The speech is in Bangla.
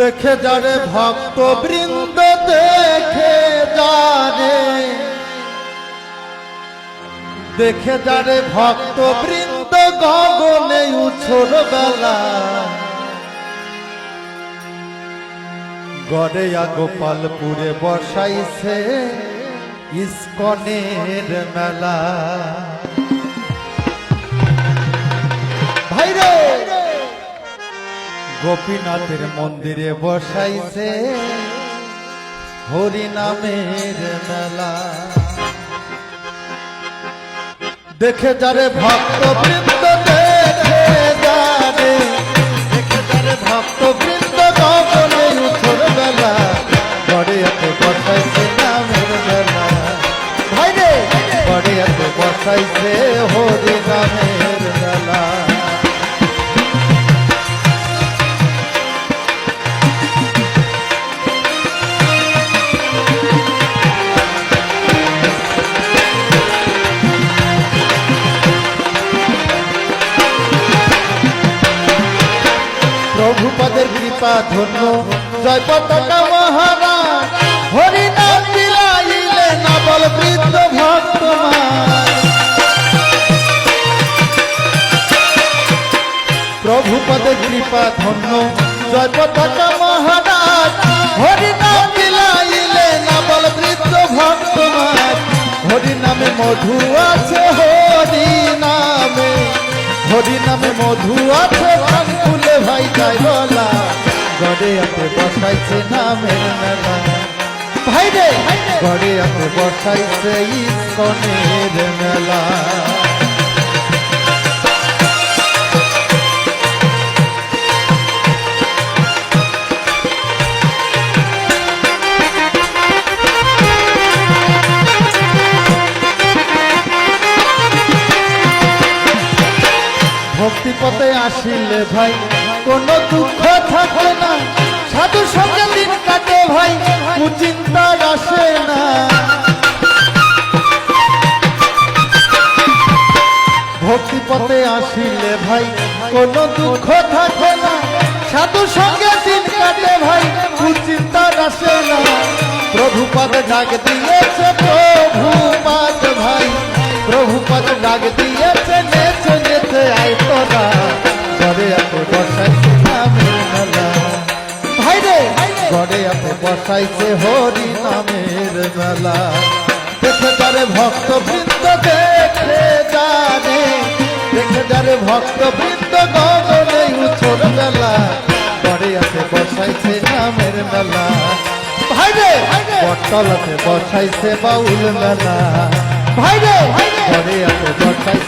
দেখে যারে ভক্ত বৃন্দ দেখে যারে দেখে যারে ভক্ত বৃন্দ গগনে উছোর বেলা গড়েয়া গোপালপুরে বসাইছে ইস্কনের মেলা। ভাইরে গোপীনাথের মন্দিরে বসাইছে হরি নামের মেলা। দেখে যারে ভক্ত বৃন্দ দেখে যারে দেখে যারে ভক্ত বৃন্দ গগনে উছোর বেলা গড়েয়াতে বসাইছে নামের মেলা। ভাইরে গড়েয়াতে বসাইছে হরি নামের মেলা। প্রভুপদের কৃপা ধন্য জয় পতাকা মহারাজ হরি নাম বিলাইলে নবল বৃদ্ধ ভক্তমান। প্রভুপদের কৃপা ধন্য জয় পতাকা মহারাজ হরি নাম বিলাইলে নবল বৃদ্ধ ভক্তমান। হরি নামে মধু আছে হরি নামে হরি নামে মধু আছে প্রাণ খুলে ভাই যাই বলা গড়েয়াতে বসাইছে নামের মেলা। ভাইরে গড়েয়াতে বসাইছে ইস্কনের মেলা। ভক্তি পথে আসিলে ভাই কোনো দুঃখ থাকে না, সাধু সঙ্গে দিন কাটে ভাই কুচিন্তা আসে না। ভক্তি পথে আসিলে ভাই কোনো দুঃখ থাকে না, সাধু সঙ্গে দিন কাটে ভাই কুচিন্তা আসে না। প্রভুপদ ডাক দিয়েছে প্রভুপদ ভাই প্রভুপদ ডাক দিয়েছে নেচে নেচে আয় তোরা গড়েয়াতে বসাইছে নামের মেলা। ভাইরে গড়েয়াতে বসাইছে হরি নামের মেলা। দেখে যারে ভক্ত বৃন্দ দেখে যারে দেখে যারে ভক্ত বৃন্দ গগনে উছোর বেলা গড়েয়াতে বসাইছে নামের মেলা। ভাইরে বটতলাতে বসাইছে বাউল মেলা। ভাইরে গড়েয়াতে বসাইছে